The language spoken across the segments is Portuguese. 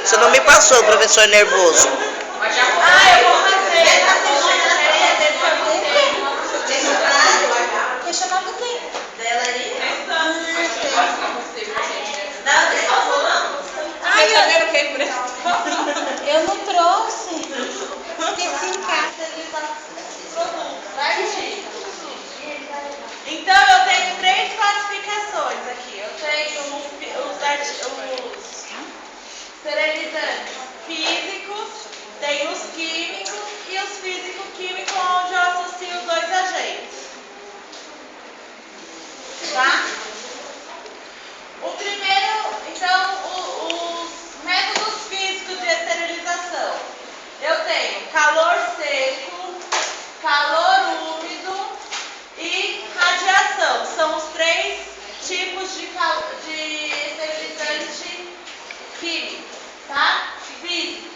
Você não me passou, professor nervoso. Ah, eu vou fazer. Quer chamar você? Dela ali? Ai, Você também não quer emprestar? eu não trouxe. Esqueci em casa. Então, eu tenho 3 classificações aqui. Eu tenho os esterilizantes físicos, tenho os químicos e os físico-químicos, onde eu associo 2 agentes. Tá? O primeiro, então, os métodos físicos de esterilização. Eu tenho calor seco, calor úmido e radiação. São os 3 tipos de esterilizante químico, tá? Físico.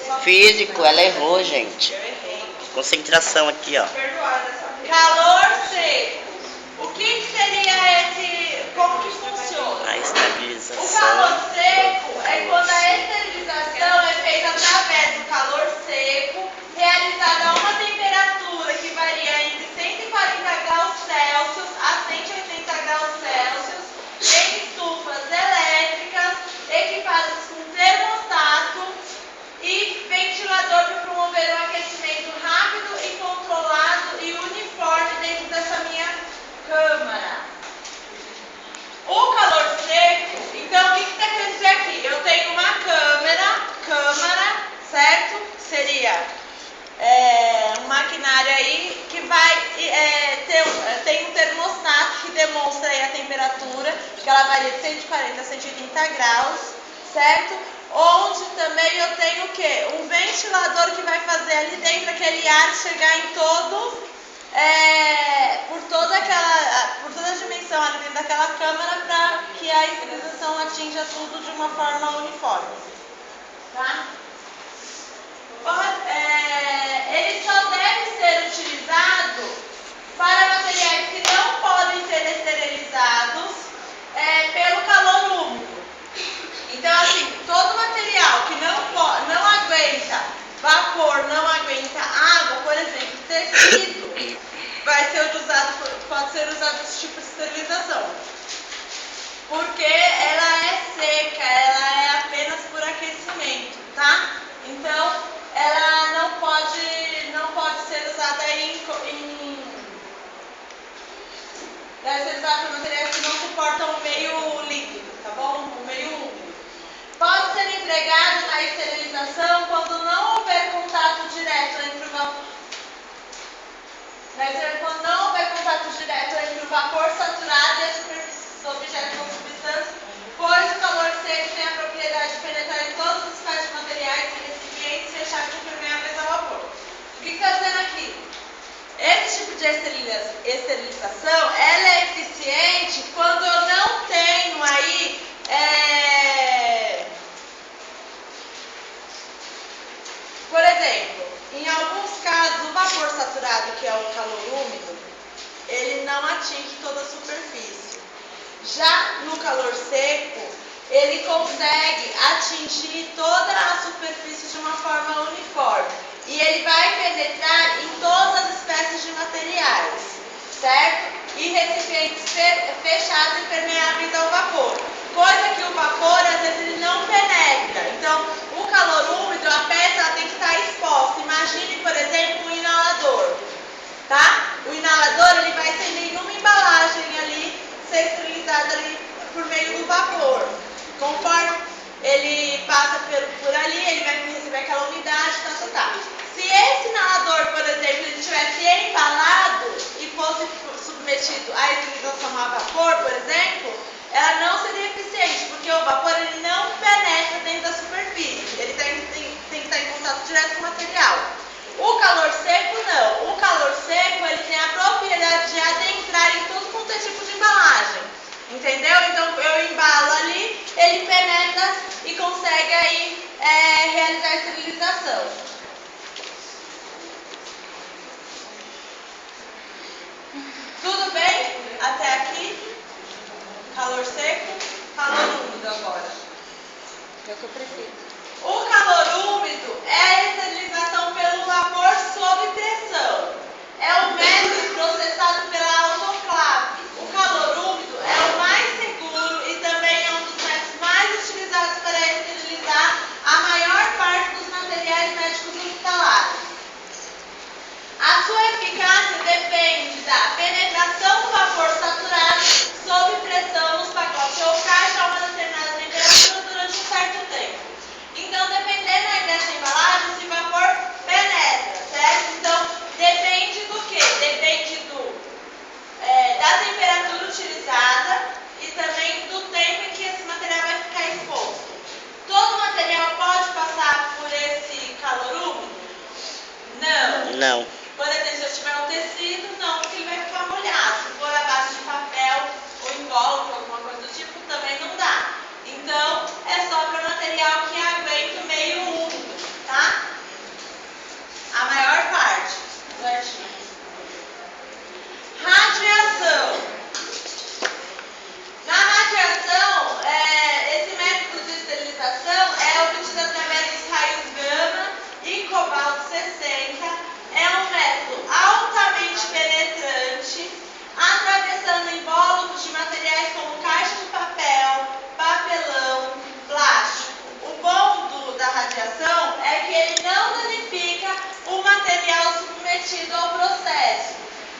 Só Físico, ela errou, gente. eu errei. Concentração aqui, ó. Calor seco. O que seria esse? Como que funciona? A O estabilização. calor seco é quando a esterilização é feita através do calor seco, realizada a uma temperatura que varia entre 140 graus Celsius a 180 graus Celsius, em estufas elétricas, equipadas com termostato e ventilador para promover um aquecimento rápido e controlado e uniforme dentro dessa minha câmara. O calor seco, então o que está querendo dizer aqui? Eu tenho uma câmara, certo? Seria um maquinário aí que vai tem um termostato que demonstra aí a temperatura, que ela varia de 140 a 180 graus, certo? Onde também eu tenho o quê? Um ventilador que vai fazer ali dentro aquele ar chegar em todo por toda a dimensão ali dentro daquela câmara para que a esterilização atinja tudo de uma forma uniforme. Tá? Ele só deve ser utilizado para materiais que não podem ser esterilizados pelo calor úmido. Então, assim, todo material que não aguenta vapor, não aguenta água, por exemplo, tecido, pode ser usado esse tipo de esterilização. Porque ela é seca, ela é apenas por aquecimento, tá? Então, ela não pode ser usada deve ser usada para materiais que não suportam o meio líquido, tá bom? O meio úmido. Pode ser empregado na esterilização quando não houver contato direto entre o vapor. Quando não houver contato direto entre o vapor saturado e a superfície dos objetos ou substâncias, pois o calor seco tem a propriedade de penetrar em todos os espaços de materiais e recipientes fechados e impermeáveis ao vapor. O que está dizendo aqui? Esse tipo de esterilização, ela é eficiente quando eu não tenho aí por exemplo, em alguns casos, o vapor saturado, que é o calor úmido, ele não atinge toda a superfície. Já no calor seco, ele consegue atingir toda a superfície de uma forma uniforme. E ele vai penetrar em todas as espécies de materiais, certo? E recipientes fechados e permeáveis ao vapor. Coisa que o vapor, às vezes, ele não penetra. Então, o calor úmido, a peça ela tem que estar exposta. Imagine, por exemplo, um inalador, tá? O inalador, ele vai sem nenhuma embalagem ali, ser esterilizado ali por meio do vapor. Conforme ele passa por ali, ele vai receber aquela umidade, tá. Se esse inalador, por exemplo, ele estivesse embalado e fosse submetido à esterilização a vapor, por exemplo, ela não seria eficiente, porque o vapor ele não penetra dentro da superfície, ele tem que estar em contato direto com o material. O calor seco não, o calor seco ele tem a propriedade de adentrar em todo quanto é tipo de embalagem, entendeu? Então eu embalo ali, ele penetra e consegue aí realizar a esterilização. Tudo bem? Até aqui? Calor seco? calor úmido agora. É o que eu prefiro. O calor úmido é a esterilização pelo vapor sob pressão. É o método processado pela autoclave. O calor úmido é o mais seguro e também é um dos métodos mais utilizados para esterilizar a maior parte dos materiais médicos hospitalares. A sua eficácia depende da penetração do vapor saturado sob pressão nos pacotes ou caixa a uma determinada temperatura durante um certo tempo. Então, dependendo aí dessa embalagem, esse vapor penetra, certo? Então, depende do quê? Depende da temperatura utilizada e também do tempo em que esse material vai ficar exposto. Todo material pode passar por esse calor úmido? Não. Não. Por exemplo, se eu tiver um tecido, não, porque ele vai ficar molhado. Se for a base de papel ou invólucro, alguma coisa do tipo, também não dá. Então, é só para material que aguenta o meio úmido, tá? A maior parte. Radiação. Na radiação, esse método de esterilização é obtido através dos raios gama e cobalto 60. É um método altamente penetrante, atravessando invólucros de materiais como caixa de papel, papelão, plástico. O bom da radiação é que ele não danifica o material submetido ao processo,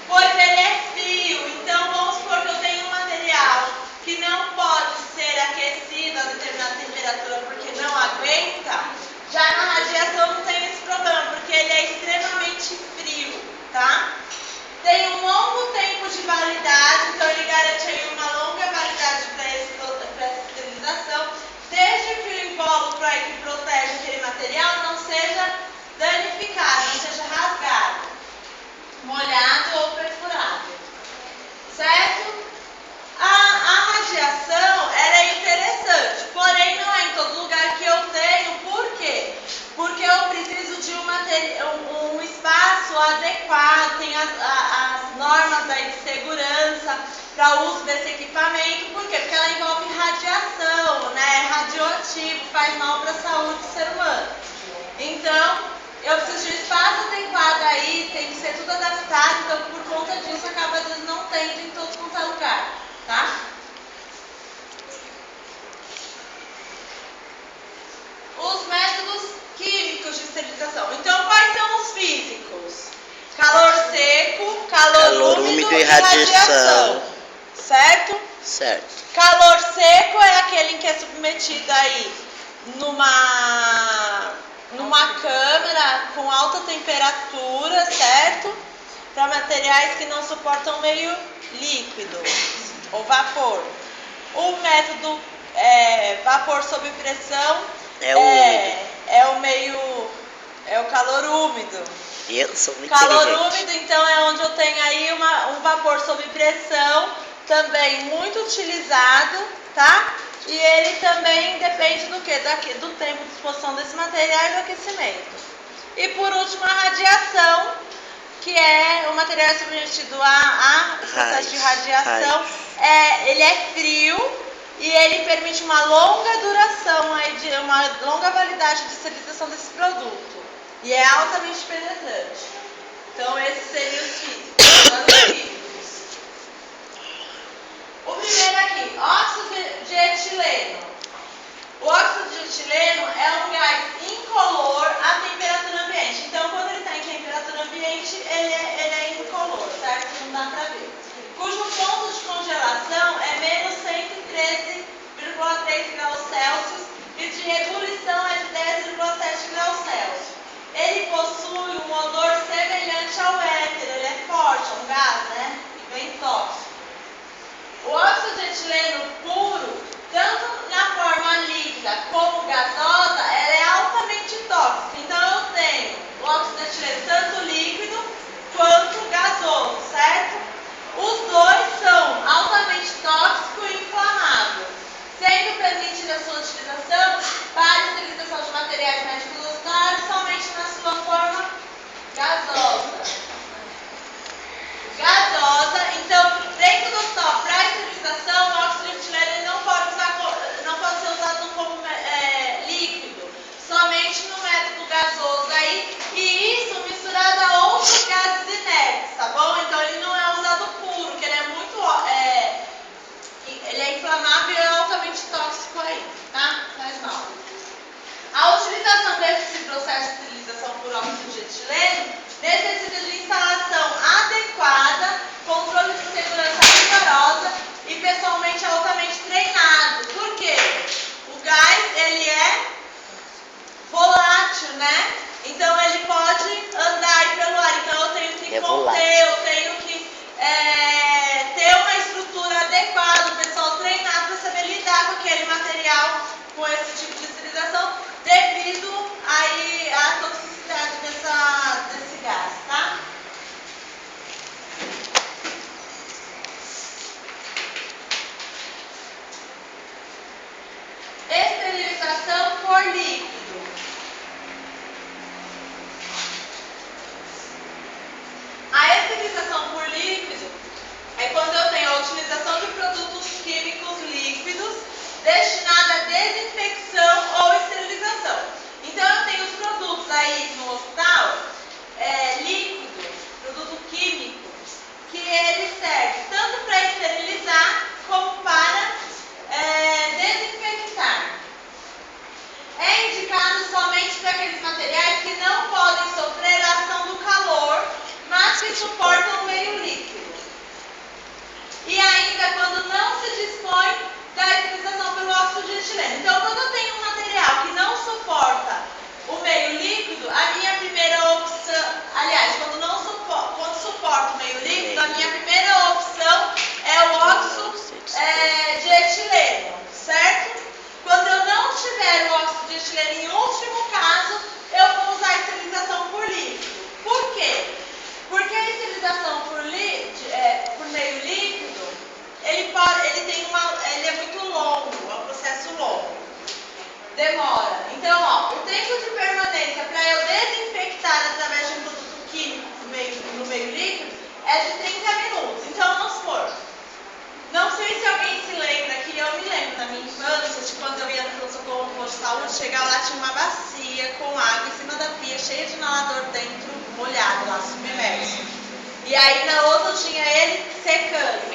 pois ele é frio. Então, vamos supor que eu tenho um material que não pode ser aquecido a determinada temperatura porque não aguenta. Já na radiação não tem esse problema, porque ele é extremamente frio, tá? Tem um longo tempo de validade, então ele garante aí uma longa validade para essa esterilização, desde que o invólucro aí que protege aquele material não seja danificado, não seja rasgado, molhado ou perfurado, certo? A radiação ela é interessante, porém não é em todo lugar que eu tenho. Por quê? Porque eu preciso de um espaço adequado, tem as normas aí de segurança para o uso desse equipamento. Por quê? Porque ela envolve radiação, né? É radioativo, faz mal para a saúde do ser humano. Então, eu preciso de um espaço adequado aí, tem que ser tudo adaptado, então por conta disso acaba às vezes não tendo em todo quanto é lugar. Tá? Os métodos químicos de esterilização. Então, quais são os físicos? Calor seco, calor úmido e radiação. Certo? Certo. Calor seco é aquele em que é submetido aí numa câmara com alta temperatura, certo? Para materiais que não suportam meio líquido ou vapor. O método vapor sob pressão é o calor úmido. Eu sou muito Calor inteligente. úmido, então, é onde eu tenho aí um vapor sob pressão, também muito utilizado, tá? E ele também depende do quê? Do tempo de exposição desse material e do aquecimento. E por último, a radiação, que é o material submetido a processo de radiação. Ele é frio e ele permite uma longa duração, uma longa validade de esterilização desse produto. E é altamente penetrante. Então, esses seriam os físicos. Agora, os químicos. O primeiro aqui, óxido de etileno. O óxido de etileno é um gás incolor à temperatura ambiente. Então, quando ele está em temperatura ambiente, ele é incolor, certo? Não dá para ver. Cujo ponto de congelação é menos 113,3 graus Celsius e de ebulição é de 10,7 graus Celsius. Ele possui um odor semelhante ao éter, ele é forte, é um gás, né? Bem tóxico. O óxido de etileno puro, tanto na forma líquida como gasosa, ela é altamente tóxica. Então, eu tenho o óxido de etileno tanto líquido quanto gasoso, certo? Os dois são altamente tóxicos e inflamáveis, sendo permitida a sua utilização para a esterilização de materiais médicos hospitalares somente na sua forma gasosa. Então, dentro do stop para a esterilização, o óxido de etileno não pode usar por líquido. A esterilização por líquido é quando eu tenho a utilização de produtos químicos líquidos destinada à desinfecção ou esterilização. Então eu tenho os produtos aí no hospital, líquido, produto químico, que ele serve tanto para esterilizar como para desinfectar. É indicado somente para aqueles materiais que não podem sofrer a ação do calor, mas que suportam o meio líquido. E ainda quando não se dispõe da esterilização pelo óxido de etileno. Então, quando eu tenho um material que não suporta o meio líquido, a minha primeira opção, aliás, quando suporta o meio líquido, a minha primeira opção é o óxido de etileno, certo? Quando eu não tiver o óxido de etileno, em último caso, eu vou usar a esterilização por líquido. Por quê? Porque a esterilização por meio líquido, ele é muito longo, é um processo longo. Demora. Então, ó, o tempo de permanência para eu desinfectar através de um produto químico no meio líquido é de 30 minutos. Então, vamos supor. Não sei se alguém se lembra que eu me lembro da minha infância, de quando eu ia no pronto-socorro no posto de saúde, chegar lá tinha uma bacia com água em cima da pia, cheia de inalador dentro, molhado lá, submerso. E aí na outra tinha ele secando.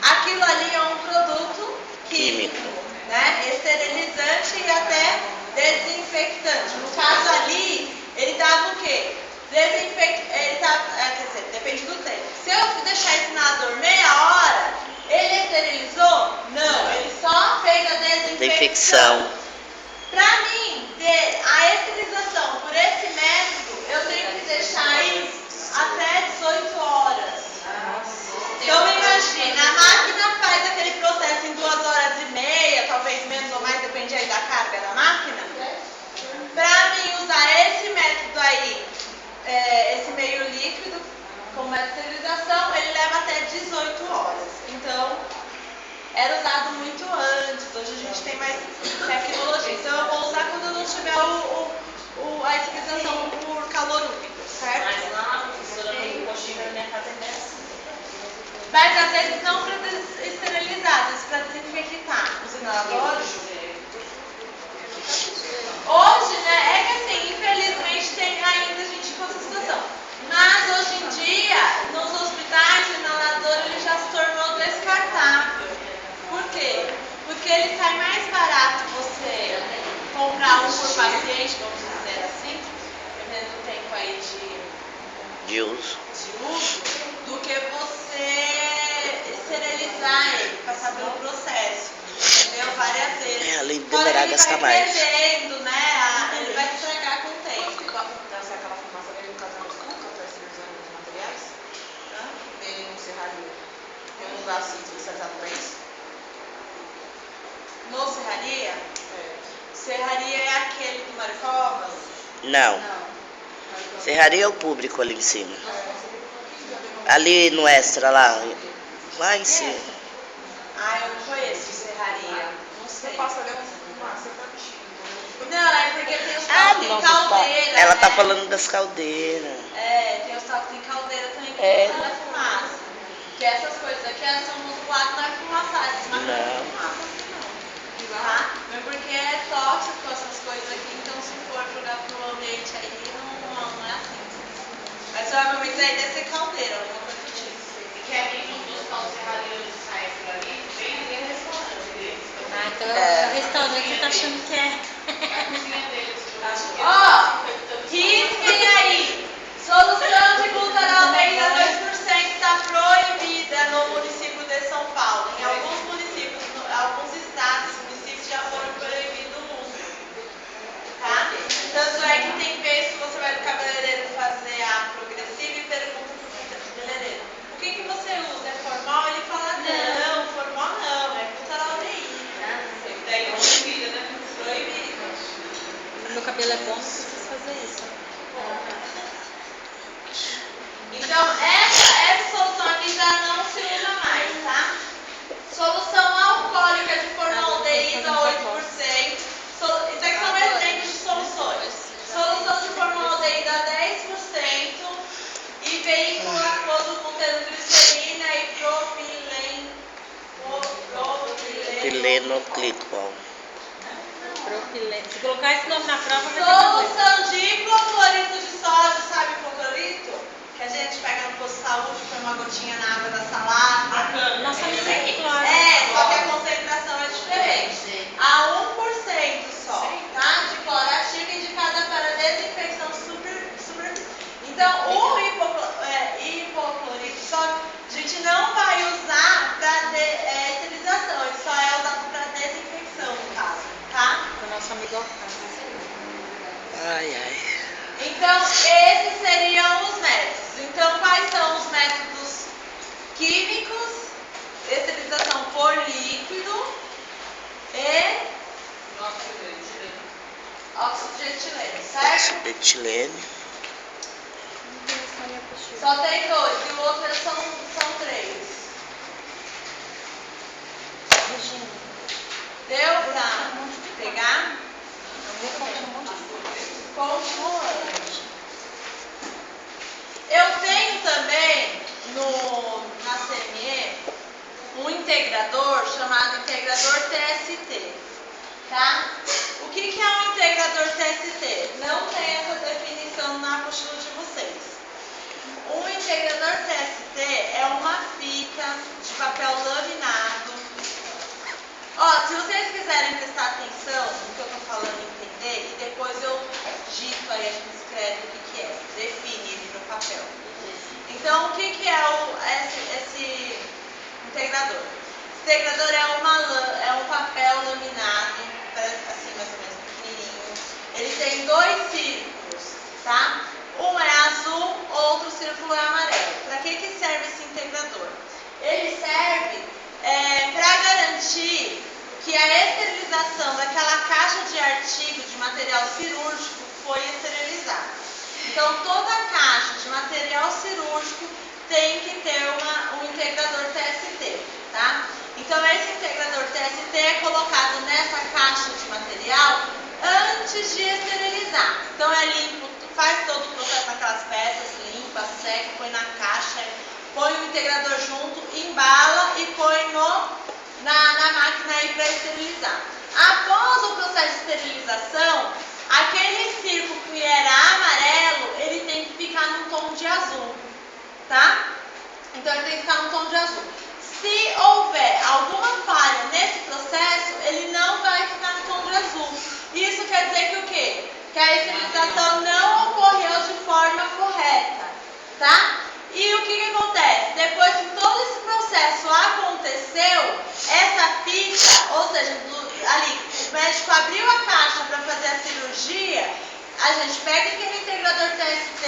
Aquilo ali é um produto químico, né? Esterilizante e até desinfectante. No caso ali, ele dava o quê? Depende do tempo. Se eu deixar esse inalador meia hora, ele esterilizou? Não, ele só fez a desinfecção. Para mim, a esterilização por esse método, eu tenho que deixar aí até 18 horas. Então imagina, a máquina faz aquele processo em 2 horas e meia, talvez menos ou mais, depende aí da carga da máquina. Para mim usar esse método aí, esse meio líquido, como método de esterilização, ele leva até 18 horas. Então, era usado muito antes, hoje a gente tem mais tecnologia. Então eu vou usar quando eu não tiver a esterilização por calor úmido, certo? Mas lá, professora, no postinho da minha casa é assim. Mas às vezes não para esterilizar, às vezes para desinfectar os inaladores. Hoje, né, é que assim, infelizmente tem ainda gente com essa situação. Mas hoje em dia, nos hospitais, o inalador ele já se tornou descartável. Por quê? Porque ele sai mais barato você comprar um por paciente, vamos dizer assim, dependendo do tempo aí De uso. do que você esterilizar ele, passar pelo processo. Entendeu? Várias vezes. Além de demorar a gastar vai mais. perdendo, né? Ele vai estragar com o tempo. Deve ser aquela fumaça dele no caso da açúcar, está esterilizando os materiais. Ele no serraria. Tem um lugar assim especializado para isso? No Serraria? Serraria é aquele do Mário Covas? Não. Serraria é o público ali em cima. Ali no extra, lá em cima. Ah, eu não conheço Serraria. Não sei. Passa ali uma tantinho. Não, é porque tem os tal de caldeira. Ela tá né? falando das caldeiras. Tem os tal que tem caldeira também que É. não é fumaça. Que essas coisas aqui elas são moduladas, não é fumaçar, essas máquinas não é fumaça assim não. Tá? Mas porque é tóxico essas coisas aqui, então se for jogar pro ambiente aí, não é assim. Mas provavelmente aí deve ser caldeira, alguma coisa do tipo. E que ali no hospital de Serraria, onde sai aquilo ali, bem ali é restaurante deles. Ah, então o restaurante você tá achando que é. A cozinha deles. Ó, risquem aí. Solução de glutaraldeína 2% está proibida no município de São Paulo. Em alguns municípios, alguns estados, municípios já foram proibidos o uso. Tá? Tanto é que tem vezes que você vai no cabeleireiro fazer a progressiva e pergunta pro cabeleireiro: o que você usa? É formal? Ele fala: não, formal não, é glutaraldeína. Daí é proibida, né? Proibida. Meu cabelo é bom, não preciso fazer isso. Então, essa solução aqui já não se usa mais, tá? Solução alcoólica de formaldeído a 8%. Isso aqui são Propilenoclicol. Se colocar esse nome na prova, vai ter problema. Solução de hipoclorito de sódio, sabe hipoclorito? Que a gente pega no posto de saúde, põe uma gotinha na água da salada. Nossa amiga é cloro. Só que a concentração é diferente. A 1% só, tá? De cloro ativo indicada para desinfecção superficial. Então, o hipoclorito de sódio, a gente não vai usar para esterilização, ele só é usado para desinfecção, no caso, tá? O nosso amigo Ai, ai. Então, esses seriam os métodos. Então, quais são os métodos químicos? Esterilização por líquido e óxido de etileno, certo? Etilene. Só tem 2 e o outro são 3. Deu pra pegar? Continuando. Eu tenho também na CME um integrador chamado integrador TST, tá? O que é um integrador TST? Não tem essa definição na apostila de vocês. Um integrador TST é uma fita de papel laminado. Se vocês quiserem prestar atenção no que eu estou falando e entender, e depois eu dito aí, a gente escreve o que é, define ele no papel. Então, o que é esse integrador? Esse integrador é um papel laminado, assim mais ou menos pequenininho. Ele tem 2 círculos, tá? Um é azul, outro círculo é amarelo. Para que serve esse integrador? Ele serve para garantir que a esterilização daquela caixa de artigo de material cirúrgico foi esterilizada. Então, toda caixa de material cirúrgico tem que ter um integrador TST, tá? Então, esse integrador TST é colocado nessa caixa de material antes de esterilizar. Então, é limpo, faz todo o processo naquelas peças, limpa, seca, põe na caixa, põe o integrador junto, embala e põe na máquina aí para esterilizar. Após o processo de esterilização, aquele círculo que era amarelo, ele tem que ficar num tom de azul, tá? Então ele tem que ficar num tom de azul. Se houver alguma falha nesse processo, ele não vai ficar no tom de azul. Isso quer dizer que o quê? Que a esterilização não ocorreu de forma correta, tá? E o que acontece? Depois que todo esse processo aconteceu, essa fita, ou seja, ali o médico abriu a caixa para fazer a cirurgia, a gente pega aquele integrador TST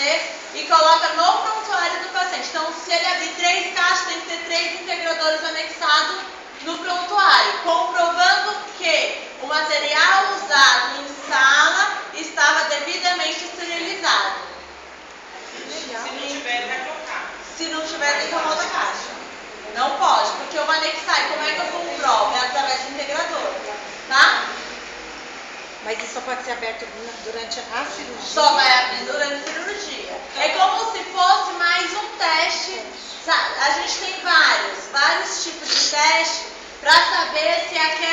e coloca no prontuário do paciente. Então, se ele abrir 3 caixas, tem que ter 3 integradores anexados no prontuário, comprovando que o material usado em sala estava devidamente esterilizado. Se não tiver, vai trocar. Se não tiver, tem que arrumar outra caixa. Não pode, porque eu vou anexar. E como é que eu comprovo? É através do integrador, tá? Mas isso só pode ser aberto durante a cirurgia? Só vai abrir durante a cirurgia. É como se fosse mais um teste. A gente tem vários tipos de teste para saber se aquela